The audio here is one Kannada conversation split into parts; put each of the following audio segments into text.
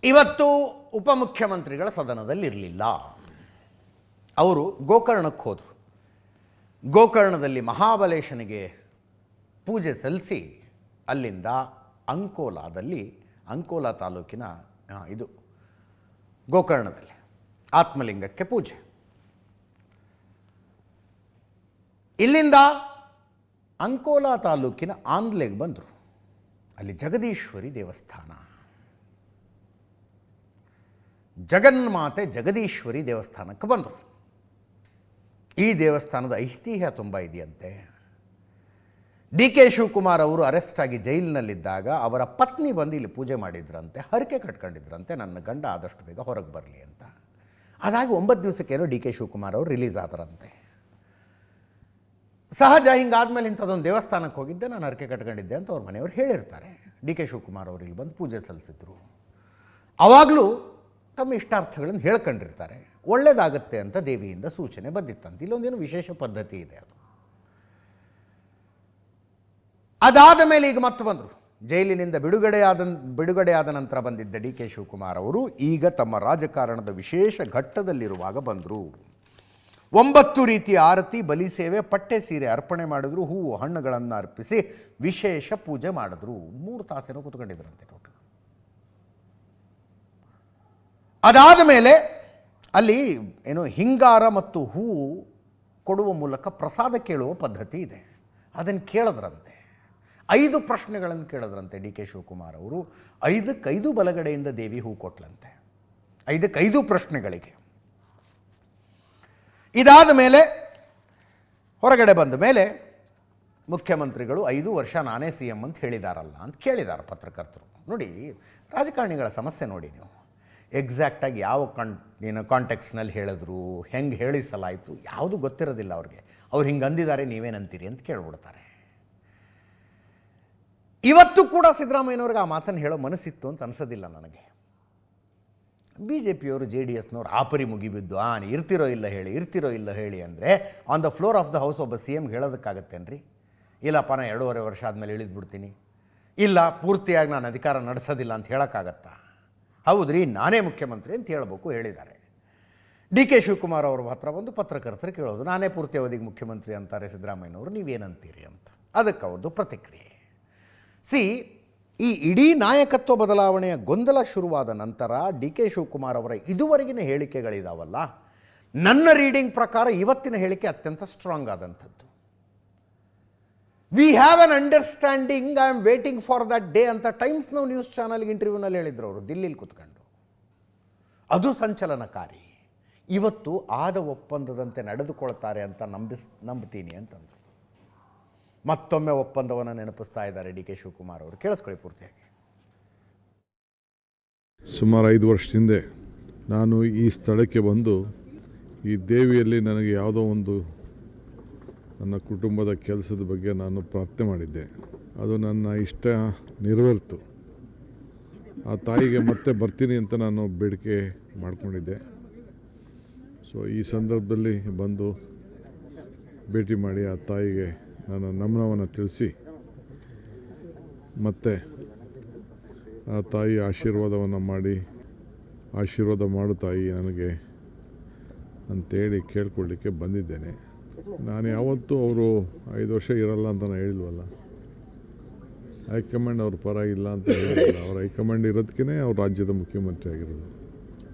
ಇವತ್ತು ಉಪಮುಖ್ಯಮಂತ್ರಿಗಳ ಸದನದಲ್ಲಿರಲಿಲ್ಲ. ಅವರು ಗೋಕರ್ಣಕ್ಕೆ ಹೋದರು. ಗೋಕರ್ಣದಲ್ಲಿ ಮಹಾಬಲೇಶನಿಗೆ ಪೂಜೆ ಸಲ್ಲಿಸಿ ಅಲ್ಲಿಂದ ಅಂಕೋಲಾ ತಾಲೂಕಿನ ಇದು ಗೋಕರ್ಣದಲ್ಲಿ ಆತ್ಮಲಿಂಗಕ್ಕೆ ಪೂಜೆ. ಇಲ್ಲಿಂದ ಅಂಕೋಲಾ ತಾಲೂಕಿನ ಆಂದ್ಲೆಗೆ ಬಂದರು. ಅಲ್ಲಿ ಜಗದೀಶ್ವರಿ ದೇವಸ್ಥಾನ, ಜಗನ್ಮಾತೆ ಜಗದೀಶ್ವರಿ ದೇವಸ್ಥಾನಕ್ಕೆ ಬಂದರು. ಈ ದೇವಸ್ಥಾನದ ಐತಿಹ್ಯ ತುಂಬ ಇದೆಯಂತೆ. ಡಿ ಕೆ ಶಿವಕುಮಾರ್ ಅವರು ಅರೆಸ್ಟ್ ಆಗಿ ಜೈಲಿನಲ್ಲಿದ್ದಾಗ ಅವರ ಪತ್ನಿ ಬಂದು ಇಲ್ಲಿ ಪೂಜೆ ಮಾಡಿದ್ರಂತೆ, ಹರಕೆ ಕಟ್ಕೊಂಡಿದ್ರಂತೆ, ನನ್ನ ಗಂಡ ಆದಷ್ಟು ಬೇಗ ಹೊರಗೆ ಬರಲಿ ಅಂತ. ಅದಾಗಿ 9 ದಿವಸಕ್ಕೇನೋ ಡಿ ಕೆ ಶಿವಕುಮಾರ್ ಅವರು ರಿಲೀಸ್ ಆದರಂತೆ. ಸಹಜ, ಹಿಂಗಾದ್ಮೇಲೆ ಇಂಥದ್ದೊಂದು ದೇವಸ್ಥಾನಕ್ಕೆ ಹೋಗಿದ್ದೆ, ನಾನು ಹರಕೆ ಕಟ್ಕೊಂಡಿದ್ದೆ ಅಂತ ಅವ್ರ ಮನೆಯವರು ಹೇಳಿರ್ತಾರೆ. ಡಿ ಕೆ ಶಿವಕುಮಾರ್ ಅವರು ಇಲ್ಲಿ ಬಂದು ಪೂಜೆ ಸಲ್ಲಿಸಿದ್ರು. ಆವಾಗಲೂ ತಮ್ಮ ಇಷ್ಟಾರ್ಥಗಳನ್ನು ಹೇಳ್ಕೊಂಡಿರ್ತಾರೆ. ಒಳ್ಳೆಯದಾಗತ್ತೆ ಅಂತ ದೇವಿಯಿಂದ ಸೂಚನೆ ಬಂದಿತ್ತಂತೆ. ಇಲ್ಲೊಂದೇನು ವಿಶೇಷ ಪದ್ಧತಿ ಇದೆ. ಅದಾದ ಮೇಲೆ ಈಗ ಮತ್ತೆ ಬಂದರು. ಜೈಲಿನಿಂದ ಬಿಡುಗಡೆಯಾದ ನಂತರ ಬಂದಿದ್ದ ಡಿ ಕೆ ಶಿವಕುಮಾರ್ ಅವರು ಈಗ ತಮ್ಮ ರಾಜಕಾರಣದ ವಿಶೇಷ ಘಟ್ಟದಲ್ಲಿರುವಾಗ ಬಂದರು. 9 ರೀತಿಯ ಆರತಿ, ಬಲಿ ಸೇವೆ, ಪಟ್ಟೆ ಸೀರೆ ಅರ್ಪಣೆ ಮಾಡಿದ್ರು. ಹೂವು ಹಣ್ಣುಗಳನ್ನು ಅರ್ಪಿಸಿ ವಿಶೇಷ ಪೂಜೆ ಮಾಡಿದ್ರು. 3 ತಾಸೇನೋ ಕೂತ್ಕೊಂಡಿದ್ರಂತೆ ಟೋಟಲ್. ಅದಾದ ಮೇಲೆ ಅಲ್ಲಿ ಏನು ಹಿಂಗಾರ ಮತ್ತು ಹೂವು ಕೊಡುವ ಮೂಲಕ ಪ್ರಸಾದ ಕೇಳುವ ಪದ್ಧತಿ ಇದೆ. ಅದನ್ನು ಕೇಳಿದ್ರಂತೆ. 5 ಪ್ರಶ್ನೆಗಳನ್ನು ಕೇಳಿದ್ರಂತೆ ಡಿ ಕೆ ಶಿವಕುಮಾರ್ ಅವರು. 5 ಬಲಗಡೆಯಿಂದ ದೇವಿ ಹೂ ಕೊಟ್ಲಂತೆ. 5 ಪ್ರಶ್ನೆಗಳಿಗೆ. ಇದಾದ ಮೇಲೆ ಹೊರಗಡೆ ಬಂದ ಮೇಲೆ ಮುಖ್ಯಮಂತ್ರಿಗಳು 5 ವರ್ಷ ನಾನೇ ಸಿ ಎಂ ಅಂತ ಹೇಳಿದಾರಲ್ಲ ಅಂತ ಕೇಳಿದ್ದಾರೆ ಪತ್ರಕರ್ತರು. ನೋಡಿ, ರಾಜಕಾರಣಿಗಳ ಸಮಸ್ಯೆ ನೋಡಿ ನೀವು. ಎಕ್ಸಾಕ್ಟಾಗಿ ಯಾವ ಕಾಂಟೆಕ್ಸ್ನಲ್ಲಿ ಹೇಳಿದ್ರು, ಹೆಂಗೆ ಹೇಳಿಸಲಾಯಿತು, ಯಾವುದು ಗೊತ್ತಿರೋದಿಲ್ಲ ಅವ್ರಿಗೆ. ಅವ್ರು ಹಿಂಗೆ ಅಂದಿದ್ದಾರೆ, ನೀವೇನಂತೀರಿ ಅಂತ ಕೇಳ್ಬಿಡ್ತಾರೆ. ಇವತ್ತು ಕೂಡ ಸಿದ್ದರಾಮಯ್ಯನವ್ರಿಗೆ ಆ ಮಾತನ್ನು ಹೇಳೋ ಮನಸ್ಸಿತ್ತು ಅಂತ ಅನಿಸೋದಿಲ್ಲ ನನಗೆ. ಬಿ ಜೆ ಪಿಯವರು JDSನವ್ರು ಆಪರಿ ಮುಗಿಬಿದ್ದು ಇರ್ತಿರೋ ಇಲ್ಲ ಹೇಳಿ ಅಂದರೆ on the floor of the house ಒಬ್ಬ ಸಿ ಎಮ್ಗೆ ಹೇಳೋದಕ್ಕಾಗತ್ತೇನ್ರಿ? ಇಲ್ಲಪ್ಪ ನಾನು 2.5 ವರ್ಷ ಆದಮೇಲೆ ಇಳಿದ್ಬಿಡ್ತೀನಿ, ಇಲ್ಲ ಪೂರ್ತಿಯಾಗಿ ನಾನು ಅಧಿಕಾರ ನಡೆಸೋದಿಲ್ಲ ಅಂತ ಹೇಳೋಕ್ಕಾಗತ್ತಾ? ಹೌದ್ರಿ, ನಾನೇ ಮುಖ್ಯಮಂತ್ರಿ ಅಂತ ಹೇಳಬೇಕು ಹೇಳಿದ್ದಾರೆ. ಡಿ ಕೆ ಶಿವಕುಮಾರ್ ಅವ್ರ ಹತ್ರ ಬಂದು ಪತ್ರಕರ್ತರು ಕೇಳೋದು, ನಾನೇ ಪೂರ್ತಿ ಅವಧಿಗೆ ಮುಖ್ಯಮಂತ್ರಿ ಅಂತಾರೆ ಸಿದ್ದರಾಮಯ್ಯನವರು, ನೀವೇನಂತೀರಿ ಅಂತ. ಅದಕ್ಕೆ ಅವ್ರದ್ದು ಪ್ರತಿಕ್ರಿಯೆ. ಈ ಇಡೀ ನಾಯಕತ್ವ ಬದಲಾವಣೆಯ ಗೊಂದಲ ಶುರುವಾದ ನಂತರ ಡಿ ಕೆ ಶಿವಕುಮಾರ್ ಅವರ ಇದುವರೆಗಿನ ಹೇಳಿಕೆಗಳಿದಾವಲ್ಲ, ನನ್ನ ರೀಡಿಂಗ್ ಪ್ರಕಾರ ಇವತ್ತಿನ ಹೇಳಿಕೆ ಅತ್ಯಂತ ಸ್ಟ್ರಾಂಗ್ ಆದಂಥದ್ದು. We have an understanding, I am waiting for that day ಅಂತ ಟೈಮ್ಸ್ ನೌ ನ್ಯೂಸ್ ಚಾನಲ್ಗೆ ಇಂಟರ್ವ್ಯೂನಲ್ಲಿ ಹೇಳಿದ್ರು ಅವರು, ದಿಲ್ಲಿಲಿ ಕೂತ್ಕೊಂಡು. ಅದು ಸಂಚಲನಕಾರಿ. ಇವತ್ತು ಆದ ಒಪ್ಪಂದದಂತೆ ನಡೆದುಕೊಳ್ತಾರೆ ಅಂತ ನಂಬ್ತೀನಿ ಅಂತಂದರು. ಮತ್ತೊಮ್ಮೆ ಒಪ್ಪಂದವನ್ನು ನೆನಪಿಸ್ತಾ ಇದ್ದಾರೆ ಡಿ ಕೆ ಶಿವಕುಮಾರ್ ಅವರು. ಕೇಳಿಸ್ಕೊಳ್ಳಿ ಪೂರ್ತಿಯಾಗಿ. ಸುಮಾರು 5 ವರ್ಷದ ಹಿಂದೆ ನಾನು ಈ ಸ್ಥಳಕ್ಕೆ ಬಂದು ಈ ದೇವಿಯಲ್ಲಿ ನನಗೆ ಯಾವುದೋ ಒಂದು ನನ್ನ ಕುಟುಂಬದ ಕೆಲಸದ ಬಗ್ಗೆ ನಾನು ಪ್ರಾರ್ಥನೆ ಮಾಡಿದ್ದೆ. ಅದು ನನ್ನ ಇಷ್ಟ ನೆರವೇರಿತು. ಆ ತಾಯಿಗೆ ಮತ್ತೆ ಬರ್ತೀನಿ ಅಂತ ನಾನು ಬೇಡಿಕೆ ಮಾಡಿಕೊಂಡಿದ್ದೆ. ಸೊ ಈ ಸಂದರ್ಭದಲ್ಲಿ ಬಂದು ಭೇಟಿ ಮಾಡಿ ಆ ತಾಯಿಗೆ ನನ್ನ ನಮನವನ್ನು ತಿಳಿಸಿ ಮತ್ತು ಆ ತಾಯಿ ಆಶೀರ್ವಾದವನ್ನು ಮಾಡಿ, ಆಶೀರ್ವಾದ ಮಾಡು ತಾಯಿ ನನಗೆ ಅಂತೇಳಿ ಕೇಳ್ಕೊಳ್ಳಿಕ್ಕೆ ಬಂದಿದ್ದೇನೆ. ನಾನು ಯಾವತ್ತೂ ಅವರು 5 ವರ್ಷ ಇರಲ್ಲ ಅಂತ ನಾನು ಹೇಳಿಲ್ವಲ್ಲ. ಹೈಕಮಾಂಡ್ ಅವ್ರ ಪರ ಇಲ್ಲ ಅಂತ ಹೇಳಿಲ್ಲ. ಅವ್ರ ಹೈಕಮಾಂಡ್ ಇರೋದಕ್ಕೇ ಅವ್ರು ರಾಜ್ಯದ ಮುಖ್ಯಮಂತ್ರಿ ಆಗಿರೋದು.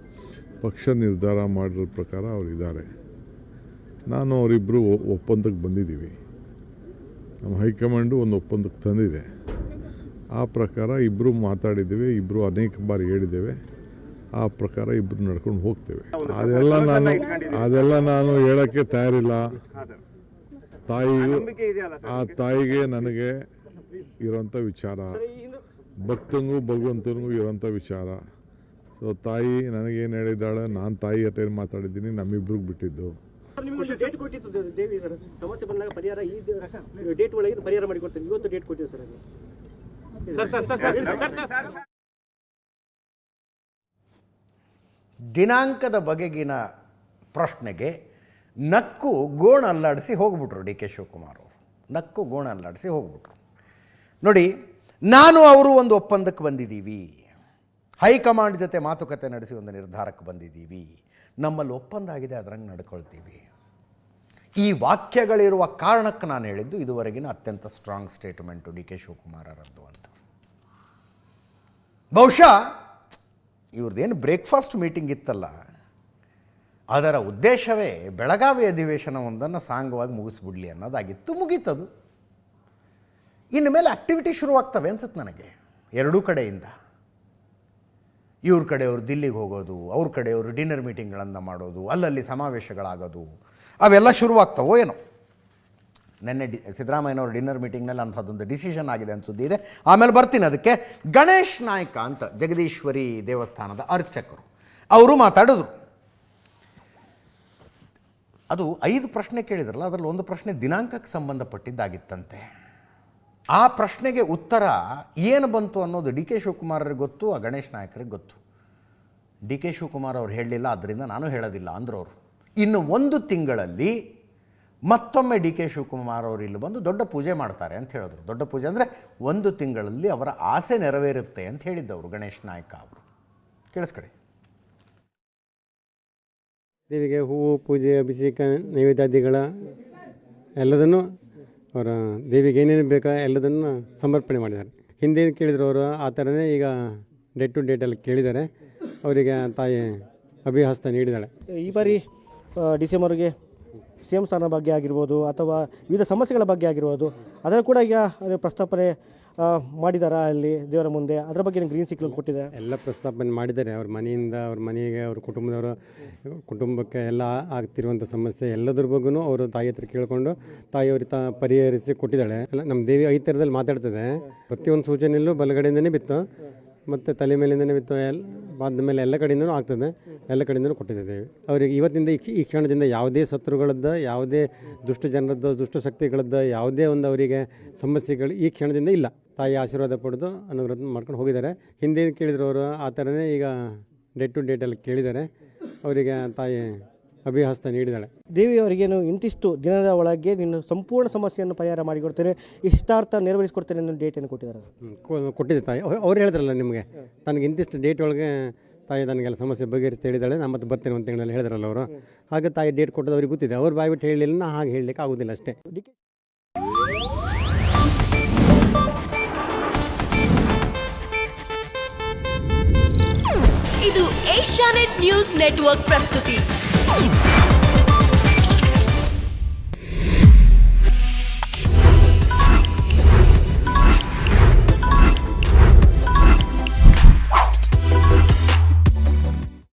ಪಕ್ಷ ನಿರ್ಧಾರ ಮಾಡಿರೋ ಪ್ರಕಾರ ಅವರಿದ್ದಾರೆ. ನಾನು ಅವರಿಬ್ಬರು ಒಪ್ಪಂದಕ್ಕೆ ಬಂದಿದ್ದೀವಿ. ನಮ್ಮ ಹೈಕಮಾಂಡು ಒಂದು ಒಪ್ಪಂದಕ್ಕೆ ತಂದಿದೆ. ಆ ಪ್ರಕಾರ ಇಬ್ಬರು ಮಾತಾಡಿದ್ದೇವೆ, ಇಬ್ಬರು ಅನೇಕ ಬಾರಿ ಹೇಳಿದ್ದೇವೆ. ಆ ಪ್ರಕಾರ ಇಬ್ಬರು ನಡ್ಕೊಂಡು ಹೋಗ್ತೇವೆ. ಅದೆಲ್ಲ ನಾನು ಹೇಳೋಕ್ಕೆ ತಯಾರಿಲ್ಲ. ಆ ತಾಯಿಗೆ ನನಗೆ ಇರೋಂಥ ವಿಚಾರ, ಭಕ್ತಂಗೂ ಭಗವಂತನಿಗೂ ಇರೋಂಥ ವಿಚಾರ. ಸೊ ತಾಯಿ ನನಗೇನು ಹೇಳಿದ್ದಾಳೆ, ನಾನು ತಾಯಿ ಹತ್ರ ಏನು ಮಾತಾಡಿದ್ದೀನಿ, ನಮ್ಮಿಬ್ರಿಗೆ ಬಿಟ್ಟಿದ್ದು. ಡೇಟ್ ಕೊಟ್ಟಿತ್ತು ದೇವಿ ಸರ್, ಸಮಸ್ಯೆ ಬಂದಾಗ ಪರಿಹಾರ ಈ ಡೇಟ್ ಒಳಗೆ ಪರಿಹಾರ ಮಾಡಿಕೊಡ್ತೇನೆ. ಇವತ್ತು ಡೇಟ್ ಕೊಟ್ಟಿದ್ದು ಸರ್. ದಿನಾಂಕದ ಬಗೆಗಿನ ಪ್ರಶ್ನೆಗೆ ನಕ್ಕು ಗೋಣ ಅಲ್ಲಾಡಿಸಿ ಹೋಗ್ಬಿಟ್ರು ಡಿ ಕೆ ಶಿವಕುಮಾರ್ ಅವರು. ನಕ್ಕು ಗೋಣ ಅಲ್ಲಾಡಿಸಿ ಹೋಗ್ಬಿಟ್ರು. ನೋಡಿ, ನಾನು ಅವರು ಒಂದು ಒಪ್ಪಂದಕ್ಕೆ ಬಂದಿದ್ದೀವಿ. ಹೈಕಮಾಂಡ್ ಜೊತೆ ಮಾತುಕತೆ ನಡೆಸಿ ಒಂದು ನಿರ್ಧಾರಕ್ಕೆ ಬಂದಿದ್ದೀವಿ, ನಮ್ಮಲ್ಲಿ ಒಪ್ಪಂದ ಆಗಿದೆ, ಅದರಂಗೆ ನಡ್ಕೊಳ್ತೀವಿ. ಈ ವಾಕ್ಯಗಳಿರುವ ಕಾರಣಕ್ಕೆ ನಾನು ಹೇಳಿದ್ದು ಇದುವರೆಗಿನ ಅತ್ಯಂತ ಸ್ಟ್ರಾಂಗ್ ಸ್ಟೇಟ್ಮೆಂಟು ಡಿ ಕೆ ಶಿವಕುಮಾರರದ್ದು ಅಂತ. ಬಹುಶಃ ಇವ್ರದ್ದೇನು ಬ್ರೇಕ್ಫಾಸ್ಟ್ ಮೀಟಿಂಗ್ ಇತ್ತಲ್ಲ, ಅದರ ಉದ್ದೇಶವೇ ಬೆಳಗಾವಿ ಅಧಿವೇಶನವೊಂದನ್ನು ಸಾಂಗವಾಗಿ ಮುಗಿಸ್ಬಿಡ್ಲಿ ಅನ್ನೋದಾಗಿತ್ತು. ಮುಗೀತದು. ಇನ್ನು ಮೇಲೆ ಆ್ಯಕ್ಟಿವಿಟಿ ಶುರುವಾಗ್ತವೆ ಅನ್ಸುತ್ತೆ ನನಗೆ ಎರಡೂ ಕಡೆಯಿಂದ. ಇವ್ರ ಕಡೆಯವರು ದಿಲ್ಲಿಗೆ ಹೋಗೋದು, ಅವ್ರ ಕಡೆಯವರು ಡಿನ್ನರ್ ಮೀಟಿಂಗ್ಗಳನ್ನು ಮಾಡೋದು, ಅಲ್ಲಲ್ಲಿ ಸಮಾವೇಶಗಳಾಗೋದು, ಅವೆಲ್ಲ ಶುರುವಾಗ್ತವೋ ಏನೋ. ನೆನ್ನೆ ಸಿದ್ದರಾಮಯ್ಯನವ್ರ ಡಿನ್ನರ್ ಮೀಟಿಂಗ್ನಲ್ಲಿ ಅಂಥದ್ದೊಂದು ಡಿಸಿಷನ್ ಆಗಿದೆ ಅಂತ ಸುದ್ದಿ ಇದೆ. ಆಮೇಲೆ ಬರ್ತೀನಿ ಅದಕ್ಕೆ. ಗಣೇಶ್ ನಾಯ್ಕ ಅಂತ ಜಗದೀಶ್ವರಿ ದೇವಸ್ಥಾನದ ಅರ್ಚಕರು ಅವರು ಮಾತಾಡಿದ್ರು. ಅದು 5 ಪ್ರಶ್ನೆ ಕೇಳಿದ್ರಲ್ಲ, ಅದರಲ್ಲಿ ಒಂದು ಪ್ರಶ್ನೆ ದಿನಾಂಕಕ್ಕೆ ಸಂಬಂಧಪಟ್ಟಿದ್ದಾಗಿತ್ತಂತೆ. ಆ ಪ್ರಶ್ನೆಗೆ ಉತ್ತರ ಏನು ಬಂತು ಅನ್ನೋದು ಡಿ ಕೆ ಶಿವಕುಮಾರರಿಗೆ ಗೊತ್ತು, ಆ ಗಣೇಶ್ ನಾಯಕರಿಗೆ ಗೊತ್ತು. ಡಿ ಕೆ ಶಿವಕುಮಾರ್ ಅವ್ರು ಹೇಳಲಿಲ್ಲ, ಅದರಿಂದ ನಾನು ಹೇಳೋದಿಲ್ಲ ಅಂದರು ಅವರು. ಇನ್ನು 1 ತಿಂಗಳಲ್ಲಿ ಮತ್ತೊಮ್ಮೆ ಡಿ ಕೆ ಶಿವಕುಮಾರ್ ಅವರು ಇಲ್ಲಿ ಬಂದು ದೊಡ್ಡ ಪೂಜೆ ಮಾಡ್ತಾರೆ ಅಂತ ಹೇಳಿದ್ರು. ದೊಡ್ಡ ಪೂಜೆ ಅಂದರೆ 1 ತಿಂಗಳಲ್ಲಿ ಅವರ ಆಸೆ ನೆರವೇರುತ್ತೆ ಅಂತ ಹೇಳಿದ್ದವರು ಗಣೇಶ್ ನಾಯ್ಕ ಅವರು. ಕೇಳಿಸ್ಕಡೆ. ದೇವಿಗೆ ಹೂವು, ಪೂಜೆ, ಅಭಿಷೇಕ, ನೈವೇದ್ಯಾದಿಗಳ ಎಲ್ಲದನ್ನು ಅವರ ದೇವಿಗೆ ಏನೇನು ಬೇಕಾ ಎಲ್ಲದನ್ನು ಸಮರ್ಪಣೆ ಮಾಡಿದ್ದಾರೆ. ಹಿಂದೆ ಕೇಳಿದ್ರು ಅವರು, ಆ ಥರನೇ ಈಗ ಡೇಟ್ ಟು ಡೇಟಲ್ಲಿ ಕೇಳಿದ್ದಾರೆ. ಅವರಿಗೆ ತಾಯಿ ಅಭಿಹಸ್ತ ನೀಡಿದ್ದಾಳೆ. ಈ ಬಾರಿ ಡಿಸೆಂಬರ್ಗೆ CM ಸ್ಥಾನ ಬಗ್ಗೆ ಆಗಿರ್ಬೋದು ಅಥವಾ ವಿವಿಧ ಸಮಸ್ಯೆಗಳ ಬಗ್ಗೆ ಆಗಿರ್ಬೋದು, ಅದನ್ನು ಕೂಡ ಈಗ ಪ್ರಸ್ತಾಪನೆ ಮಾಡಿದಾರ ಅಲ್ಲಿ ದೇವರ ಮುಂದೆ, ಅದರ ಬಗ್ಗೆ ಗ್ರೀನ್ ಸಿಗ್ನಲ್ ಕೊಟ್ಟಿದೆ. ಎಲ್ಲ ಪ್ರಸ್ತಾಪನೆ ಮಾಡಿದ್ದಾರೆ. ಅವ್ರ ಮನೆಯಿಂದ ಅವ್ರ ಮನೆಗೆ, ಅವ್ರ ಕುಟುಂಬಕ್ಕೆ ಎಲ್ಲ ಆಗ್ತಿರುವಂಥ ಸಮಸ್ಯೆ ಎಲ್ಲದ್ರ ಬಗ್ಗೂ ಅವರು ತಾಯಿ ಹತ್ರ ಕೇಳಿಕೊಂಡು ತಾಯಿಯವ್ರಿಗೆ ಪರಿಹರಿಸಿ ಕೊಟ್ಟಿದ್ದಾಳೆ. ಎಲ್ಲ ನಮ್ಮ ದೇವಿ 5 ಥರದಲ್ಲಿ ಮಾತಾಡ್ತದೆ. ಪ್ರತಿಯೊಂದು ಸೂಚನೆಯಲ್ಲೂ ಬಲಗಡೆಯಿಂದನೇ ಬಿತ್ತು ಮತ್ತು ತಲೆ ಮೇಲಿಂದನೇ ಬಿತ್ತು, ಬಾದ ಮೇಲೆ ಎಲ್ಲ ಕಡೆಯಿಂದನೂ ಆಗ್ತದೆ, ಎಲ್ಲ ಕಡೆಯಿಂದನೂ ಕೊಟ್ಟಿದ್ದೇವೆ. ಅವರಿಗೆ ಇವತ್ತಿಂದ ಈ ಕ್ಷಣದಿಂದ ಯಾವುದೇ ಶತ್ರುಗಳದ್ದು, ಯಾವುದೇ ದುಷ್ಟ ಜನರದ್ದು, ದುಷ್ಟ ಶಕ್ತಿಗಳದ್ದು ಯಾವುದೇ ಒಂದು ಅವರಿಗೆ ಸಮಸ್ಯೆಗಳು ಈ ಕ್ಷಣದಿಂದ ಇಲ್ಲ. ತಾಯಿ ಆಶೀರ್ವಾದ ಪಡೆದು ಅನುಗ್ರಹ ಮಾಡ್ಕೊಂಡು ಹೋಗಿದ್ದಾರೆ. ಹಿಂದೆ ಕೇಳಿದ್ರು ಅವರು, ಆ ಥರನೇ ಈಗ ಡೇಟ್ ಟು ಡೇಟಲ್ಲಿ ಕೇಳಿದ್ದಾರೆ. ಅವರಿಗೆ ತಾಯಿ ಅಭಿಹಸ್ತ ನೀಡಿದ್ದಾಳೆ. ದೇವಿಯವರಿಗೇನು ಇಂತಿಷ್ಟು ದಿನದ ಒಳಗೆ ನಿನ್ನ ಸಂಪೂರ್ಣ ಸಮಸ್ಯೆಯನ್ನು ಪರಿಹಾರ ಮಾಡಿಕೊಡ್ತೇನೆ, ಇಷ್ಟಾರ್ಥ ನೆರವೇರಿಸಿಕೊಡ್ತೇನೆ ಅನ್ನೋ ಡೇಟನ್ನು ಕೊಟ್ಟಿದ್ದಾರೆ. ಕೊಟ್ಟಿದ್ದೆ ತಾಯಿ. ಅವ್ರು ಹೇಳಿದ್ರಲ್ಲ ನಿಮಗೆ, ನನಗೆ ಇಂತಿಷ್ಟು ಡೇಟ್ ಒಳಗೆ ತಾಯಿ ನನಗೆಲ್ಲ ಸಮಸ್ಯೆ ಬಗೆಹರಿಸಿ ಹೇಳಿದ್ದಾಳೆ, ನಾನು ಮತ್ತೆ ಬರ್ತೇನೆ 1 ತಿಂಗಳಲ್ಲಿ ಹೇಳಿದ್ರಲ್ಲ ಅವರು. ಹಾಗೆ ತಾಯಿ ಡೇಟ್ ಕೊಟ್ಟದ್ದು ಅವ್ರಿಗೆ ಗೊತ್ತಿದೆ. ಅವ್ರು ಬಾಯ್ಬಿಟ್ಟು ಹೇಳಲಿಲ್ಲ, ನಾ ಹಾಗೆ ಹೇಳಲಿಕ್ಕೆ ಆಗೋದಿಲ್ಲ ಅಷ್ಟೇ. ಇದು ಏಷ್ಯಾನೆಟ್ ನ್ಯೂಸ್ ನೆಟ್ವರ್ಕ್ ಪ್ರಸ್ತುತಿ.